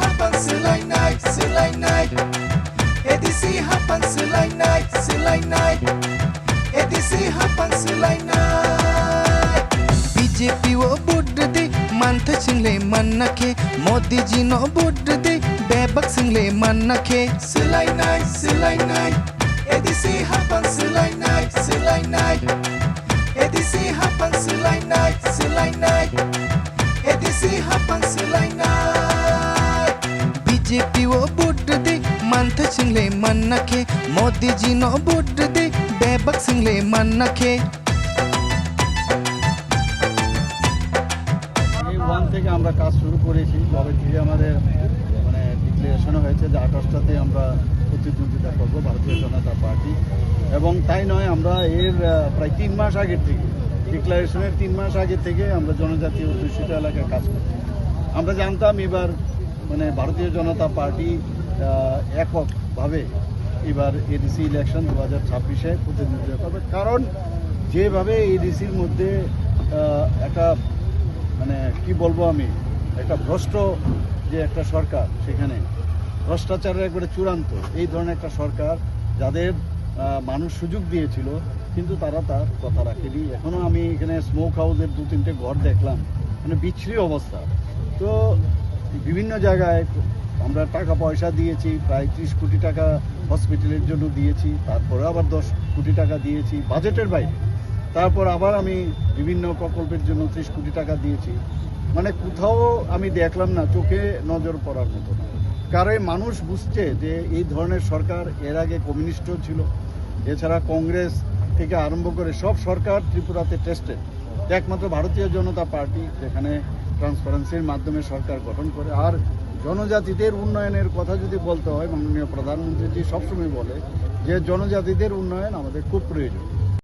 habang sila'y night Edisi habang sila'y night Edisi habang sila'y night BJP वो बुड दे month सिंगले मन नखे Modi ji no बुड दे बेबक सिंगले मन नखे सिलाई night एदिसी habang sila'y night Edisi habang sila'y night Edisi habang sila'y night BJP वो बुड दे month सिंगले मन नखे Modi ji no बुड दे बेबक सिंगले मन नखे ওয়ান থেকে আমরা কাজ শুরু করেছি তবে থেকে আমাদের মানে ডিক্লারেশন হয়েছে যে 28টাতে আমরা প্রতিদ্বন্দ্বিতা করবো ভারতীয় জনতা পার্টি এবং তাই নয় আমরা এর প্রায় 3 মাস আগের থেকে ডিক্লারেশনের 3 মাস আগে থেকে আমরা জনজাতীয় অধ্যুষিত এলাকায় কাজ করছি। আমরা জানতাম এবার মানে ভারতীয় জনতা পার্টি এককভাবে এবার এডিসি ইলেকশন 2026-এ প্রতিদ্বন্দ্বিতা করবে, কারণ যেভাবে এডিসির মধ্যে একটা মানে কি বলবো আমি একটা ভ্রষ্ট যে একটা সরকার, সেখানে ভ্রষ্টাচারের একবারে চূড়ান্ত এই ধরনের একটা সরকার যাদের মানুষ সুযোগ দিয়েছিল কিন্তু তারা তার কথা রাখেনি। এখনও আমি এখানে স্মোক হাউসের 2-3টে ঘর দেখলাম, মানে বিচ্ছিরি অবস্থা। তো বিভিন্ন জায়গায় আমরা টাকা পয়সা দিয়েছি, প্রায় 30 কোটি টাকা হসপিটালের জন্য দিয়েছি, তারপরে আবার 10 কোটি টাকা দিয়েছি বাজেটের বাইরে, তারপর আবার আমি বিভিন্ন প্রকল্পের জন্য 30 কোটি টাকা দিয়েছি। মানে কোথাও আমি দেখলাম না চোখে নজর পড়ার মতো না, কারণ মানুষ বুঝছে যে এই ধরনের সরকার এর আগে কমিউনিস্টও ছিল, এছাড়া কংগ্রেস থেকে আরম্ভ করে সব সরকার ত্রিপুরাতে টেস্টেড। একমাত্র ভারতীয় জনতা পার্টি যেখানে ট্রান্সপারেন্সির মাধ্যমে সরকার গঠন করে। আর জনজাতিদের উন্নয়নের কথা যদি বলতে হয়, মাননীয় প্রধানমন্ত্রীজি সবসময় বলে যে জনজাতিদের উন্নয়ন আমাদের খুব প্রয়োজন।